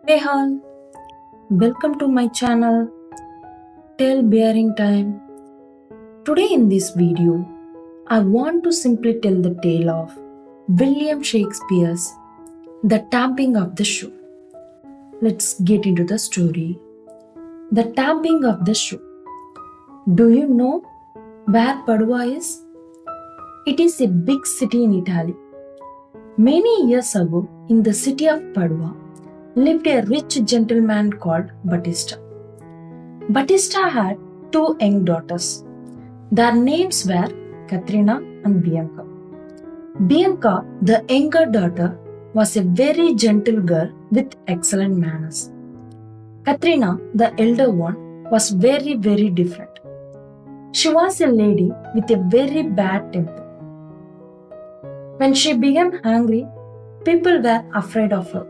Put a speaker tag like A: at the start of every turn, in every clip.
A: Hey all, welcome to my channel Talebearing time. Today in this video, I want to simply tell the tale of William Shakespeare's The Tamping of the Shrew. Let's get into the story. The Tamping of the Shrew. Do you know where Padua is? It is a big city in Italy. Many years ago, in the city of Padua, lived a rich gentleman called Battista. Battista had two young daughters. Their names were Katrina and Bianca. Bianca, the younger daughter, was a very gentle girl with excellent manners. Katrina, the elder one, was very different. She was a lady with a very bad temper. When she became angry, people were afraid of her.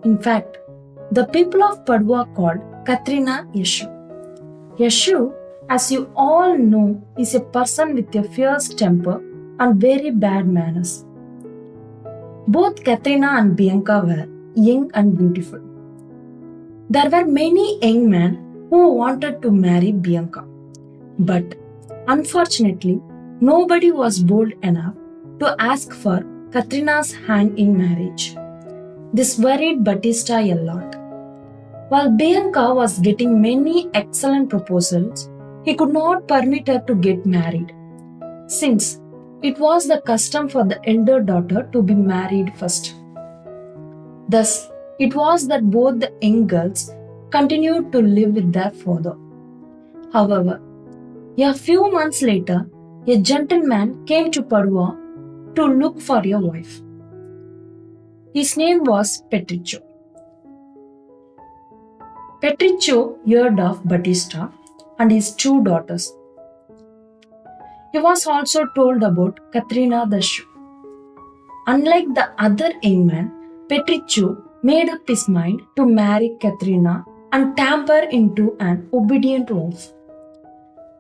A: In fact, the people of Padua called Katrina a shrew. A shrew, as you all know, is a person with a fierce temper and very bad manners. Both Katrina and Bianca were young and beautiful. There were many young men who wanted to marry Bianca, but unfortunately, nobody was bold enough to ask for Katrina's hand in marriage. This worried Battista a lot. While Bianca was getting many excellent proposals, he could not permit her to get married, since it was the custom for the elder daughter to be married first. Thus, it was that both the young girls continued to live with their father. However, a few months later, a gentleman came to Padua to look for a wife. His name was Petruccio. Petruccio heard of Battista and his two daughters. He was also told about Katrina the shrew. Unlike the other young man, Petruccio made up his mind to marry Katrina and tamp her into an obedient wife.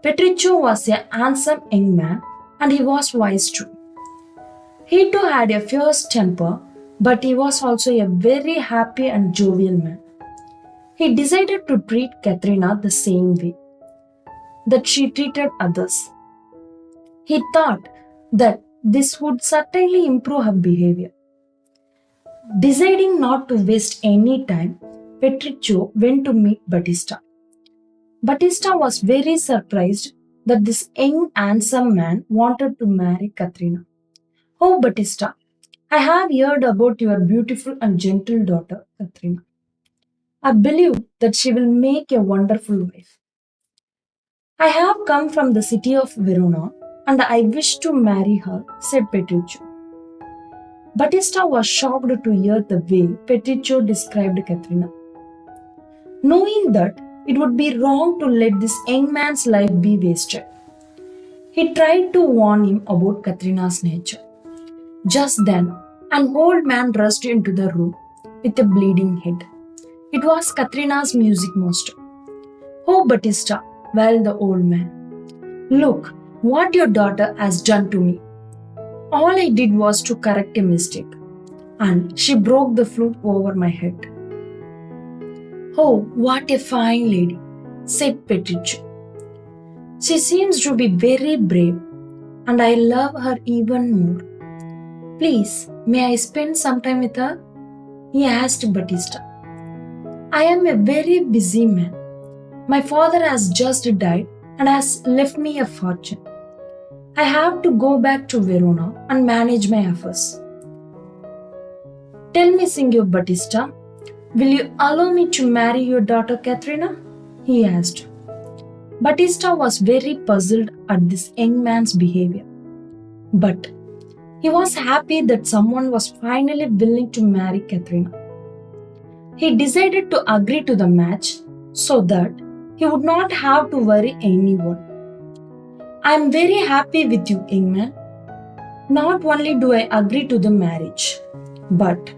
A: Petruccio was a handsome young man and he was wise too. He too had a fierce temper, but he was also a very happy and jovial man. He decided to treat Katrina the same way that she treated others. He thought that this would certainly improve her behavior. Deciding not to waste any time, Petruccio went to meet Battista. Battista was very surprised that this young handsome man wanted to marry Katrina. Oh, Battista, I have heard about your beautiful and gentle daughter, Katrina. I believe that she will make a wonderful wife. I have come from the city of Verona and I wish to marry her, said Petruccio. Battista was shocked to hear the way Petruccio described Katrina. Knowing that it would be wrong to let this young man's life be wasted, he tried to warn him about Katrina's nature. Just then, an old man rushed into the room with a bleeding head. It was Katrina's music master. Oh, Battista, wailed the old man. Look what your daughter has done to me. All I did was to correct a mistake, and she broke the flute over my head. Oh, what a fine lady, said Petruccio. She seems to be very brave, and I love her even more. Please, may I spend some time with her? He asked Battista. I am a very busy man. My father has just died and has left me a fortune. I have to go back to Verona and manage my affairs. Tell me, Signor Battista, will you allow me to marry your daughter Katrina? He asked. Battista was very puzzled at this young man's behavior. But he was happy that someone was finally willing to marry Katrina. He decided to agree to the match so that he would not have to worry anyone. I am very happy with you, young man. Not only do I agree to the marriage, but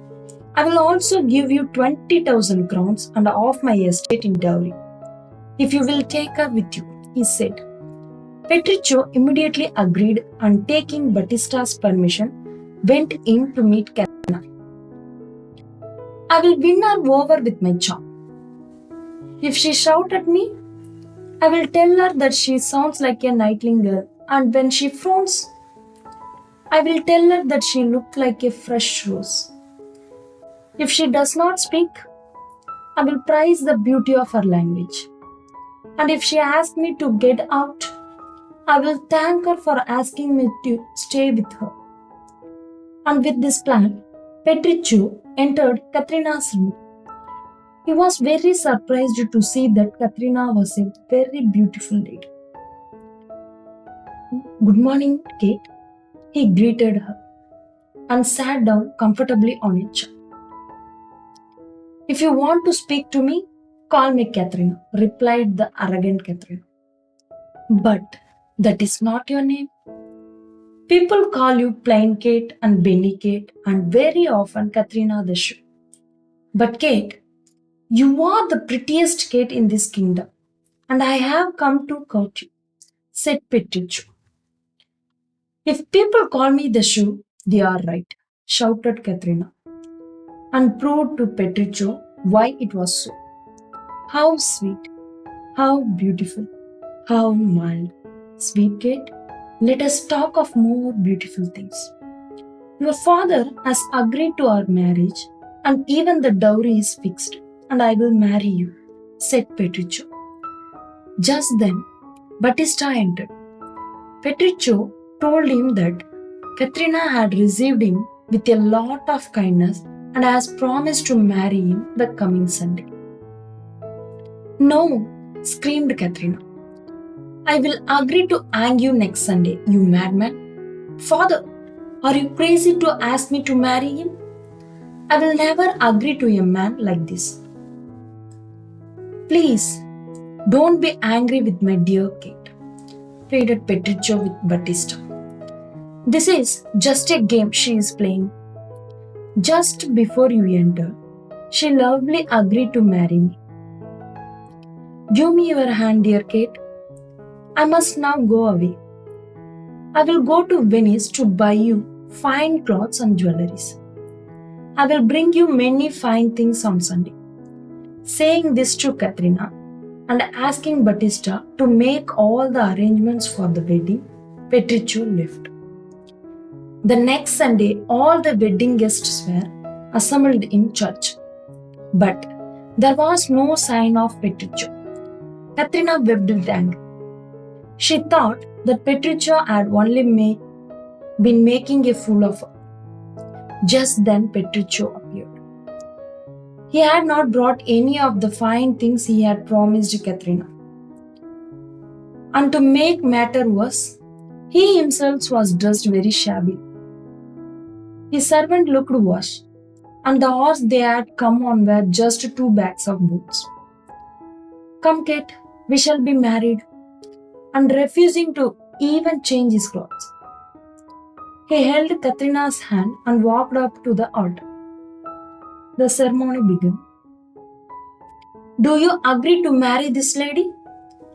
A: I will also give you 20,000 crowns and half my estate in dowry, if you will take her with you, he said. Petruccio immediately agreed and taking Battista's permission, went in to meet Katrina. I will win her over with my charm. If she shouts at me, I will tell her that she sounds like a nightingale, and when she frowns, I will tell her that she looks like a fresh rose. If she does not speak, I will praise the beauty of her language. And if she asks me to get out, I will thank her for asking me to stay with her. And with this plan, Petruccio entered Katrina's room. He was very surprised to see that Katrina was a very beautiful lady. Good morning, Kate, he greeted her and sat down comfortably on a chair. If you want to speak to me, call me Katrina, replied the arrogant Katrina. But that is not your name. People call you Plain Kate and Benny Kate and very often Katrina the Shrew. But Kate, you are the prettiest Kate in this kingdom, and I have come to court you, said Petruccio. If people call me the Shrew, they are right, shouted Katrina, and proved to Petruccio why it was so. How sweet, how beautiful, how mild. Sweet Kate, let us talk of more beautiful things. Your father has agreed to our marriage, and even the dowry is fixed, and I will marry you, said Petruccio. Just then, Battista entered. Petruccio told him that Katrina had received him with a lot of kindness and has promised to marry him the coming Sunday. No, screamed Katrina. I will agree to hang you next Sunday, you madman. Father, are you crazy to ask me to marry him? I will never agree to a man like this. Please, don't be angry with my dear Kate, pleaded Petruccio with Battista. This is just a game she is playing. Just before you entered, she lovingly agreed to marry me. Give me your hand, dear Kate. I must now go away. I will go to Venice to buy you fine clothes and jewelries. I will bring you many fine things on Sunday. Saying this to Katrina and asking Battista to make all the arrangements for the wedding, Petruccio left. The next Sunday, all the wedding guests were assembled in church. But there was no sign of Petruccio. Katrina wept with anger. She thought that Petruccio had only been making a fool of her. Just then Petruccio appeared. He had not brought any of the fine things he had promised Katrina. And to make matter worse, he himself was dressed very shabby. His servant looked washed, and the horse they had come on were just 2 bags of boots. Come, Kate, we shall be married. And refusing to even change his clothes, he held Katrina's hand and walked up to the altar. The ceremony began. Do you agree to marry this lady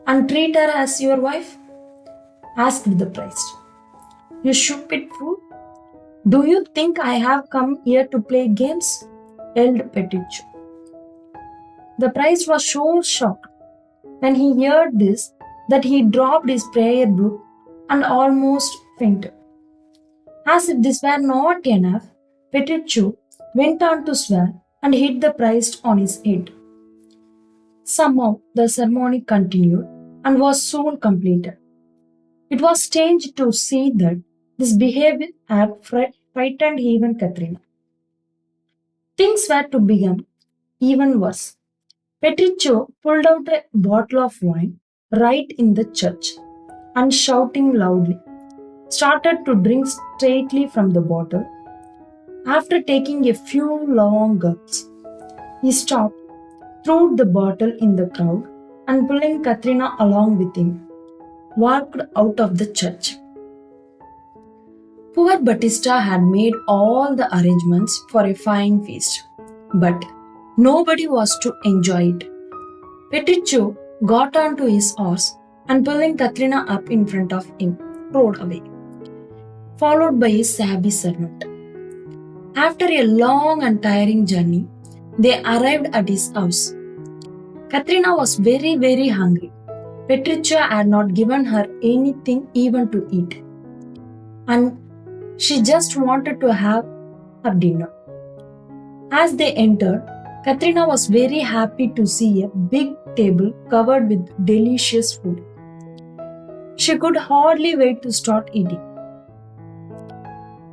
A: and treat her as your wife? Asked the priest. You stupid fool. Do you think I have come here to play games? Yelled Petruccio. The priest was so shocked when he heard this that he dropped his prayer book and almost fainted. As if this were not enough, Petruccio went on to swear and hit the priest on his head. Somehow the ceremony continued and was soon completed. It was strange to see that this behavior had frightened even Katrina. Things were to become even worse. Petruccio pulled out a bottle of wine right in the church and shouting loudly, started to drink straightly from the bottle. After taking a few long gulps, he stopped, threw the bottle in the crowd, and pulling Katrina along with him, walked out of the church. Poor Battista had made all the arrangements for a fine feast, but nobody was to enjoy it. Petruccio got onto his horse and pulling Katrina up in front of him, rode away, followed by his savvy servant. After a long and tiring journey, they arrived at his house. Katrina was very hungry. Patricia had not given her anything even to eat, and she just wanted to have her dinner. As they entered, Katrina was very happy to see a big table covered with delicious food. She could hardly wait to start eating.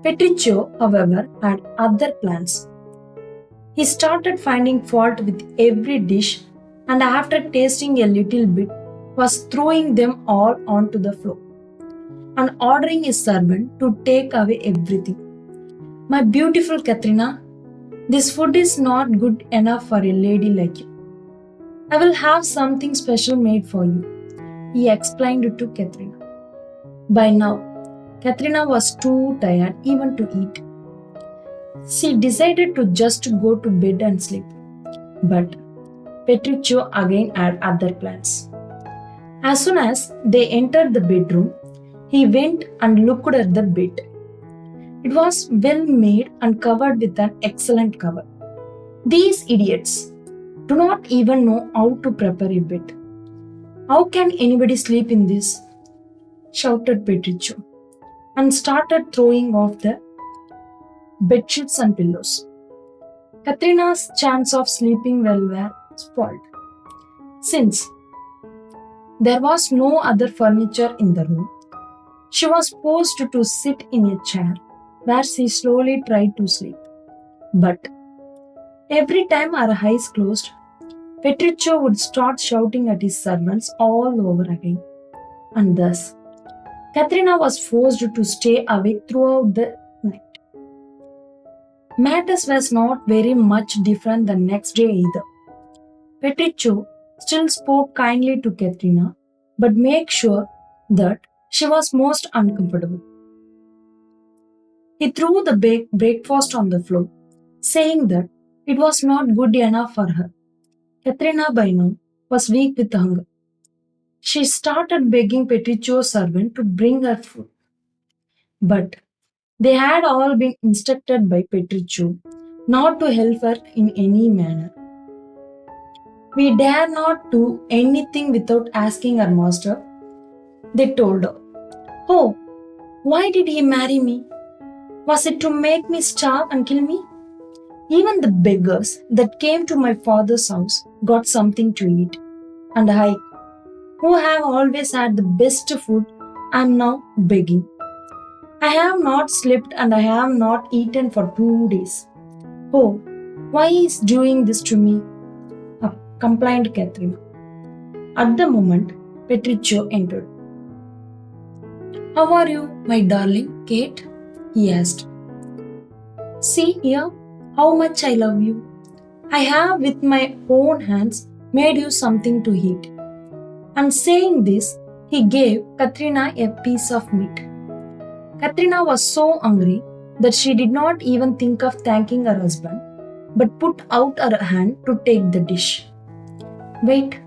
A: Patricio, however, had other plans. He started finding fault with every dish, and after tasting a little bit, was throwing them all onto the floor and ordering his servant to take away everything. My beautiful Katrina, this food is not good enough for a lady like you. I will have something special made for you, he explained to Katrina. By now, Katrina was too tired even to eat. She decided to just go to bed and sleep. But Petruccio again had other plans. As soon as they entered the bedroom, he went and looked at the bed. It was well made and covered with an excellent cover. These idiots do not even know how to prepare a bed. How can anybody sleep in this? Shouted Petruccio and started throwing off the bedsheets and pillows. Katrina's chance of sleeping well were spoiled. Since there was no other furniture in the room, she was forced to sit in a chair where she slowly tried to sleep. But every time her eyes closed, Petruccio would start shouting at his servants all over again. And thus, Katrina was forced to stay awake throughout the night. Matters was not very much different the next day either. Petruccio still spoke kindly to Katrina, but made sure that she was most uncomfortable. He threw the breakfast on the floor, saying that it was not good enough for her. Katrina by now was weak with hunger. She started begging Petruccio's servant to bring her food. But they had all been instructed by Petruccio not to help her in any manner. We dare not do anything without asking our master, they told her. Oh, why did he marry me? Was it to make me starve and kill me? Even the beggars that came to my father's house got something to eat. And I, who have always had the best food, am now begging. I have not slept and I have not eaten for 2 days. Oh, why is doing this to me? Complained Katrina. At the moment, Petruccio entered. How are you, my darling Kate? He asked. See here how much I love you. I have with my own hands made you something to eat. And saying this, he gave Katrina a piece of meat. Katrina was so hungry that she did not even think of thanking her husband, but put out her hand to take the dish. Wait,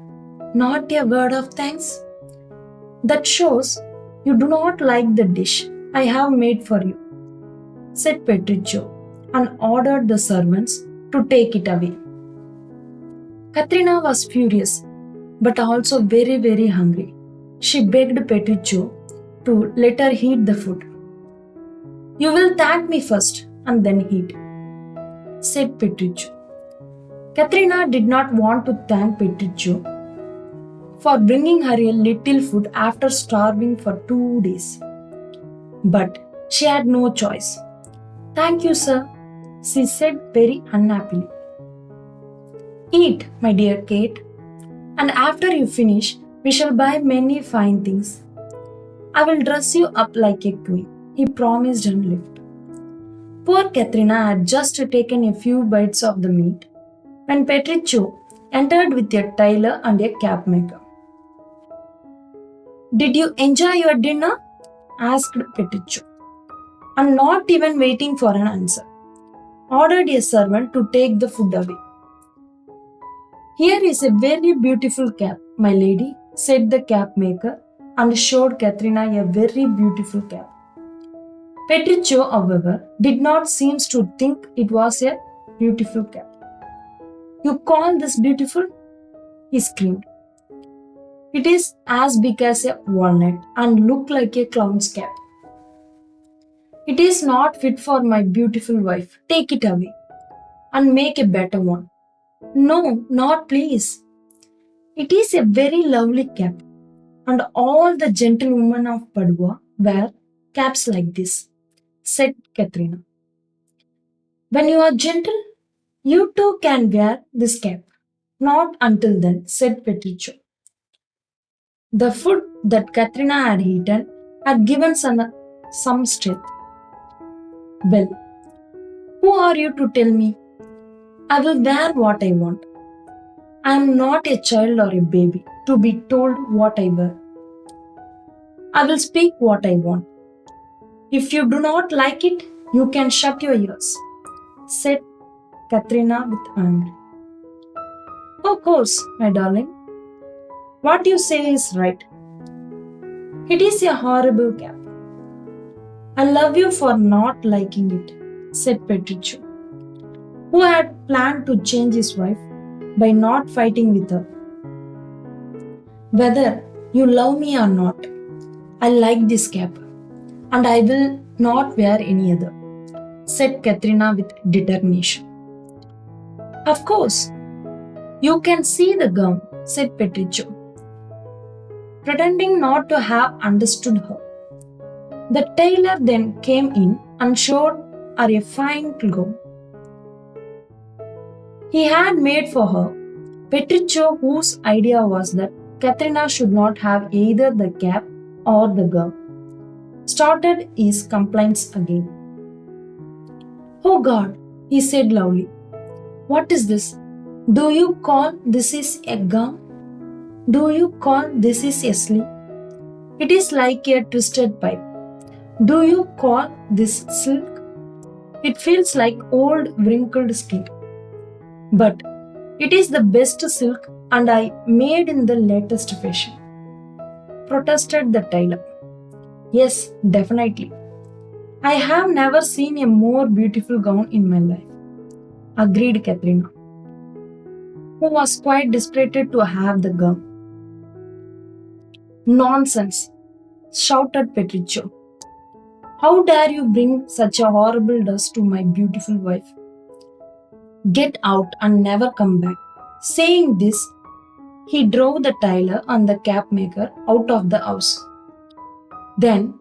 A: not a word of thanks? That shows you do not like the dish I have made for you, said Petruccio, and ordered the servants to take it away. Katrina was furious, but also very hungry. She begged Petruccio to let her eat the food. You will thank me first and then eat, said Petruccio. Katrina did not want to thank Petruccio for bringing her a little food after starving for 2 days. But she had no choice. Thank you, sir, she said very unhappily. Eat, my dear Kate, and after you finish, we shall buy many fine things. I will dress you up like a queen, he promised and left. Poor Katrina had just taken a few bites of the meat when Petruccio entered with a tailor and a cap maker. Did you enjoy your dinner? Asked Petruccio, and not even waiting for an answer, ordered a servant to take the food away. Here is a very beautiful cap, my lady, said the cap maker and showed Katrina a very beautiful cap. Petruccio, however, did not seem to think it was a beautiful cap. You call this beautiful? He screamed. It is as big as a walnut and look like a clown's cap. It is not fit for my beautiful wife. Take it away and make a better one. No, not please. It is a very lovely cap, and all the gentlewomen of Padua wear caps like this, said Katrina. When you are gentle, you too can wear this cap. Not until then, said Petruccio. The food that Katrina had eaten had given some strength. Well, who are you to tell me? I will wear what I want. I am not a child or a baby to be told what I wear. I will speak what I want. If you do not like it, you can shut your ears, said Katrina with anger. Of course, my darling. What you say is right. It is a horrible cap. I love you for not liking it, said Petruccio, who had planned to change his wife by not fighting with her. Whether you love me or not, I like this cap, and I will not wear any other, said Katrina with determination. Of course, you can see the gown, said Petruccio, pretending not to have understood her. The tailor then came in and showed her a fine gown he had made for her. Petruccio, whose idea was that Katrina should not have either the cap or the gown, started his complaints again. Oh God, he said loudly. What is this? Do you call this is a gown? Do you call this is a sleeve? It is like a twisted pipe. Do you call this silk? It feels like old wrinkled skin. But it is the best silk and I made in the latest fashion, protested the tailor. Yes, definitely. I have never seen a more beautiful gown in my life, agreed Katrina, who was quite desperate to have the gown. Nonsense, shouted Petruccio. How dare you bring such a horrible dust to my beautiful wife? Get out and never come back. Saying this, he drove the tailor and the cap maker out of the house. Then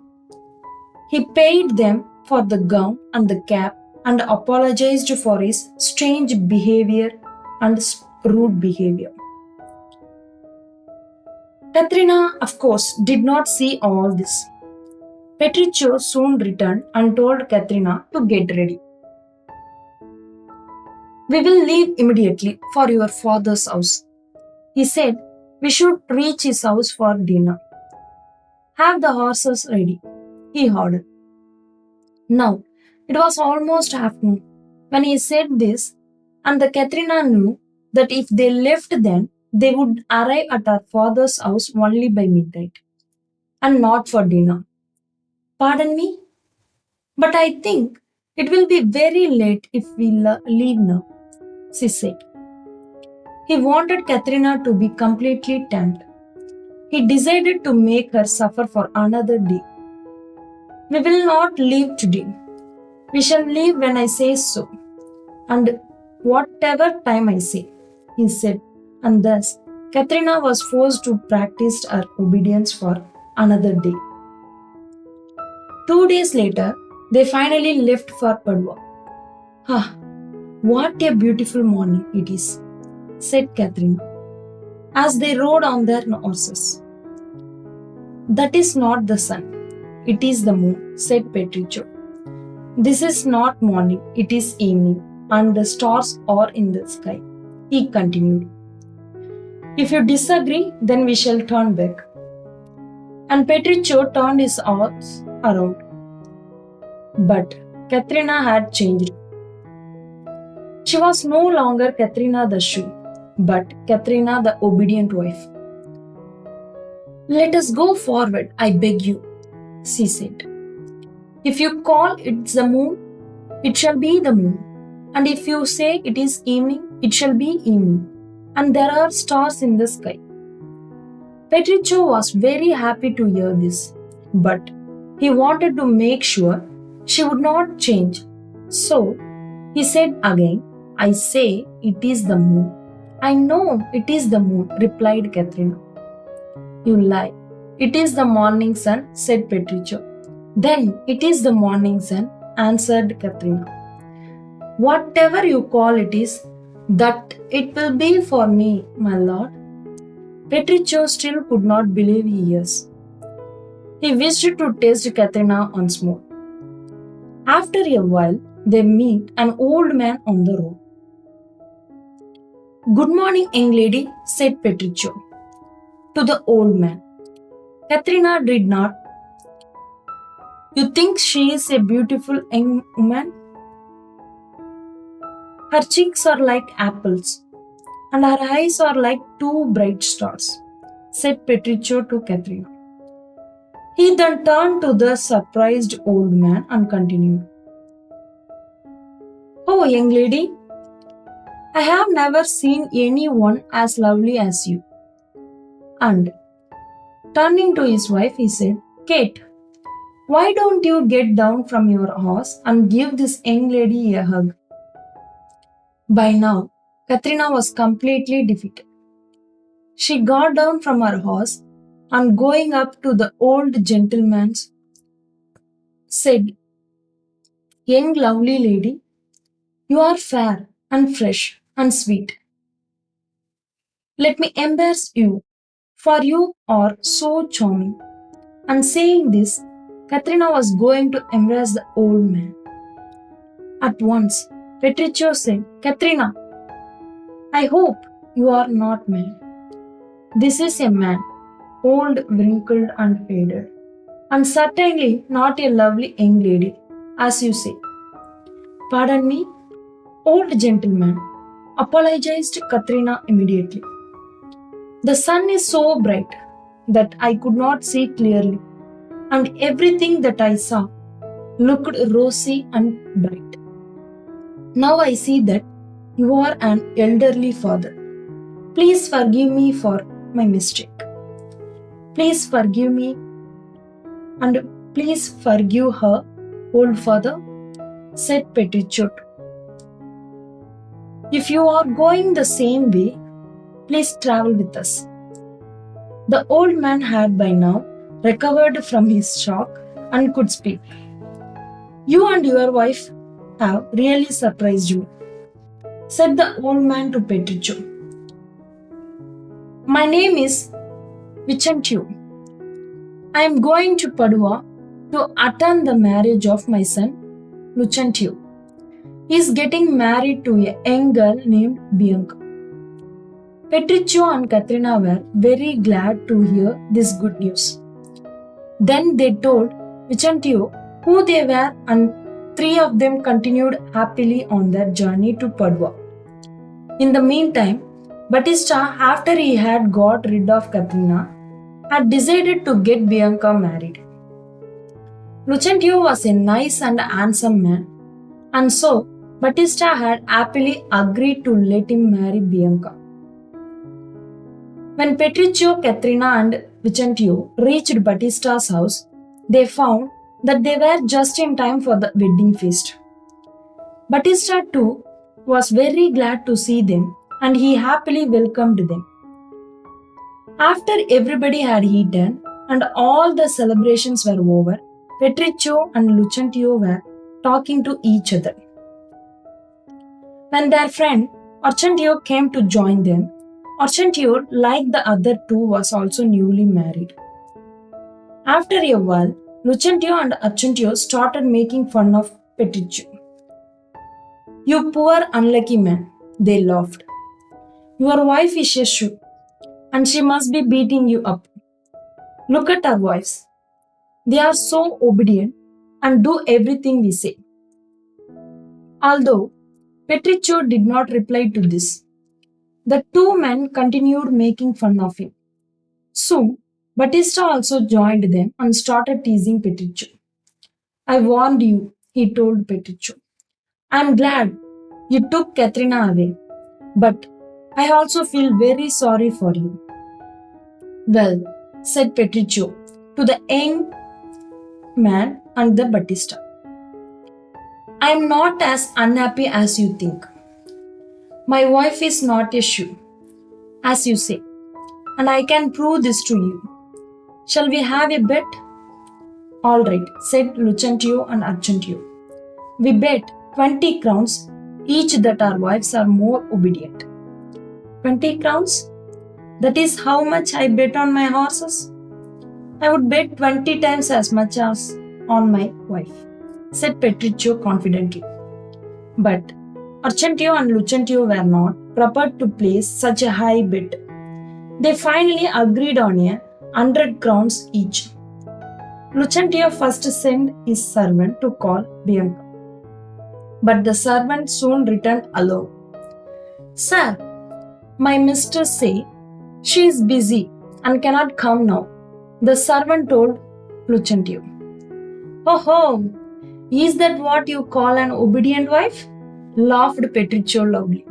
A: he paid them for the gown and the cap and apologized for his strange behavior and rude behavior. Katrina, of course, did not see all this. Petruccio soon returned and told Katrina to get ready. We will leave immediately for your father's house. He said we should reach his house for dinner. Have the horses ready, he ordered. Now, it was almost afternoon when he said this, and the Katrina knew that if they left then, they would arrive at her father's house only by midnight, and not for dinner. Pardon me? But I think it will be very late if we leave now, she said. He wanted Katrina to be completely tamed. He decided to make her suffer for another day. We will not leave today. We shall leave when I say so, and whatever time I say, he said, and thus Katrina was forced to practice her obedience for another day. 2 days later, they finally left for Padua. Ah, what a beautiful morning it is, said Katrina, as they rode on their horses. That is not the sun, it is the moon, said Petruccio. This is not morning, it is evening, and the stars are in the sky, he continued. If you disagree, then we shall turn back. And Petruccio turned his horse around. But Katrina had changed. She was no longer Katrina the shrew, but Katrina the obedient wife. Let us go forward, I beg you, she said. If you call it the moon, it shall be the moon. And if you say it is evening, It shall be evening, and there are stars in the sky. Petruccio was very happy to hear this, but he wanted to make sure she would not change. So he said again, I say it is the moon. I know it is the moon, replied Katrina. You lie. It is the morning sun, said Petruccio. Then it is the morning sun, answered Katrina. Whatever you call it is, that it will be for me, my lord. Petruccio still could not believe his ears. He wished to taste Katrina once more. After a while, they meet an old man on the road. Good morning, young lady, said Petruccio to the old man. Katrina did not. You think she is a beautiful young woman? Her cheeks are like apples, and her eyes are like two bright stars, said Petruccio to Katrina. He then turned to the surprised old man and continued. Oh, young lady, I have never seen anyone as lovely as you. And turning to his wife, he said, Kate, why don't you get down from your horse and give this young lady a hug? By now, Katrina was completely defeated. She got down from her horse and going up to the old gentleman said, Young lovely lady, you are fair and fresh and sweet. Let me embrace you, for you are so charming. And saying this, Katrina was going to embrace the old man. At once, Petruccio said, Katrina, I hope you are not mad. This is a man, old, wrinkled, and faded, and certainly not a lovely young lady, as you say. Pardon me, old gentleman, apologized Katrina immediately. The sun is so bright that I could not see clearly, and everything that I saw looked rosy and bright. Now I see that you are an elderly father. Please forgive me for my mistake. Please forgive me and please forgive her, old father, said Petruccio. If you are going the same way, please travel with us. The old man had by now recovered from his shock and could speak. You and your wife have really surprised me, said the old man to Petruccio. My name is Vicentio. I am going to Padua to attend the marriage of my son, Lucentio. He is getting married to a young girl named Bianca. Petruccio and Katrina were very glad to hear this good news. Then they told Vicentio who they were, and three of them continued happily on their journey to Padua. In the meantime, Battista, after he had got rid of Katrina, had decided to get Bianca married. Lucentio was a nice and handsome man, and so Battista had happily agreed to let him marry Bianca. When Petruccio, Katrina, and Vicentio reached Battista's house, they found that they were just in time for the wedding feast. Battista too was very glad to see them, and he happily welcomed them. After everybody had eaten and all the celebrations were over, Petruccio and Lucentio were talking to each other. When their friend Argentio came to join them, Argentio, like the other two, was also newly married. After a while, Lucentio and Argentio started making fun of Petruccio. You poor unlucky man, they laughed. Your wife is a shrew, and she must be beating you up. Look at our wives. They are so obedient and do everything we say. Although Petruccio did not reply to this, the two men continued making fun of him. Soon, Battista also joined them and started teasing Petruccio. I warned you, he told Petruccio. I am glad you took Katrina away. but I also feel very sorry for you. Well, said Petruccio to the young man and the Battista. I am not as unhappy as you think. My wife is not a shrew, as you say, and I can prove this to you. Shall we have a bet? All right, said Lucentio and Argentio. We bet 20 crowns each that our wives are more obedient. 20 crowns? That is how much I bet on my horses. I would bet 20 times as much as on my wife, said Petruccio confidently. But Argentio and Lucentio were not prepared to place such a high bet. They finally agreed on 100 crowns each. Lucentio first sent his servant to call Bianca. But the servant soon returned alone. Sir, my mistress say she is busy and cannot come now, the servant told Lucentio. Oh, is that what you call an obedient wife? Laughed Petruccio loudly.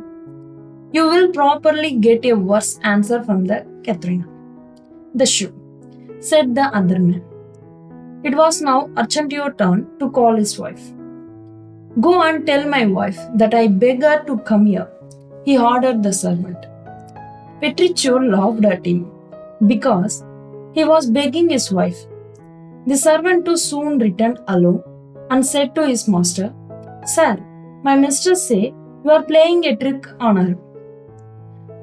A: You will probably get a worse answer from the Katharina. The shrew, said the other man. It was now Argentio's turn to call his wife. Go and tell my wife that I beg her to come here, he ordered the servant. Petruccio laughed at him because he was begging his wife. The servant too soon returned alone and said to his master, Sir, my mistress say you are playing a trick on her.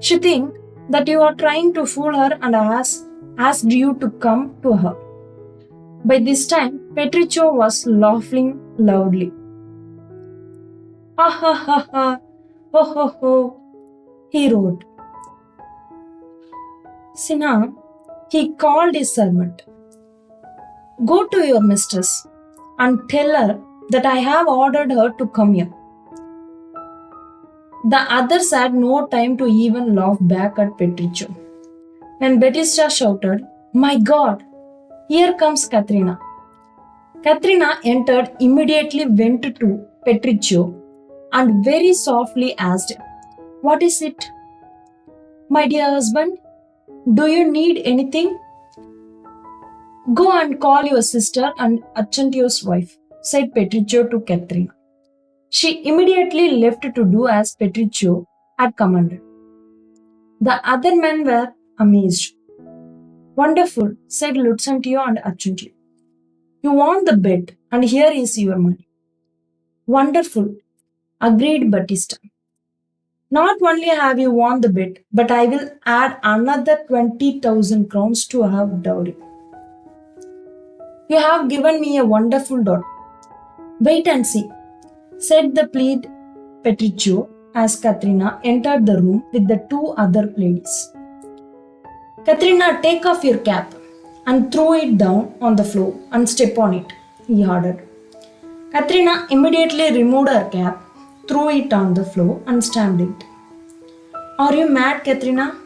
A: She thinks that you are trying to fool her and asked you to come to her. By this time, Petruccio was laughing loudly. Ha ha ha ha, ho ho ho, he roared. Sinha, he called his servant. Go to your mistress and tell her that I have ordered her to come here. The others had no time to even laugh back at Petruccio. When Battista shouted, My God, here comes Katharina. Katharina entered, immediately went to Petruccio and very softly asked, What is it? My dear husband, do you need anything? Go and call your sister and Argentio's wife, said Petruccio to Katharina. She immediately left to do as Petruccio had commanded. The other men were amazed. Wonderful, said Lucentio and Argentio. You won the bet, and here is your money. Wonderful, agreed Battista. Not only have you won the bet, but I will add another 20,000 crowns to our dowry. You have given me a wonderful daughter. Wait and see, said the plead Petruccio as Katharina entered the room with the two other ladies. Katharina, take off your cap and throw it down on the floor and step on it, he ordered. Katharina immediately removed her cap, threw it on the floor and stamped it. Are you mad, Katharina?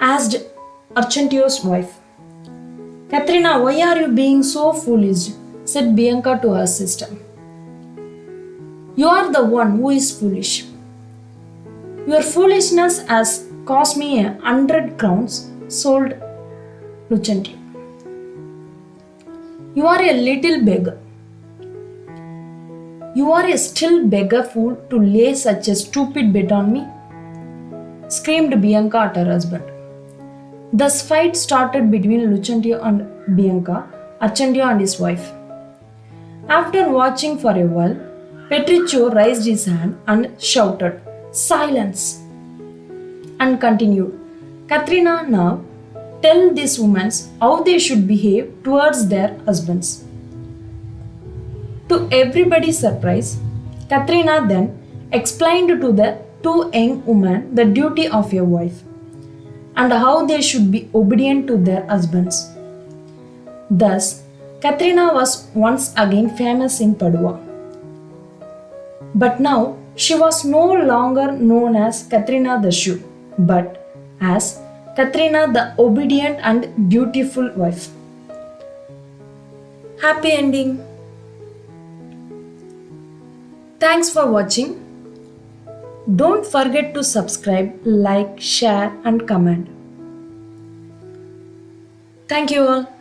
A: Asked Argentio's wife. Katharina, why are you being so foolish? Said Bianca to her sister. You are the one who is foolish. Your foolishness has cost me 100 crowns, sold Lucentio. You are a little beggar. You are a still beggar fool to lay such a stupid bet on me, screamed Bianca at her husband. Thus fight started between Lucentio and Bianca, Argentio and his wife. After watching for a while, Petruccio raised his hand and shouted, Silence! And continued, Katharina, now tell these women how they should behave towards their husbands. To everybody's surprise, Katharina then explained to the two young women the duty of a wife and how they should be obedient to their husbands. Thus, Katharina was once again famous in Padua. But now she was no longer known as Katharina the Shrew, but as Katharina the obedient and dutiful wife. Happy ending. Thanks for watching. Don't forget to subscribe, like, share, and comment. Thank you all.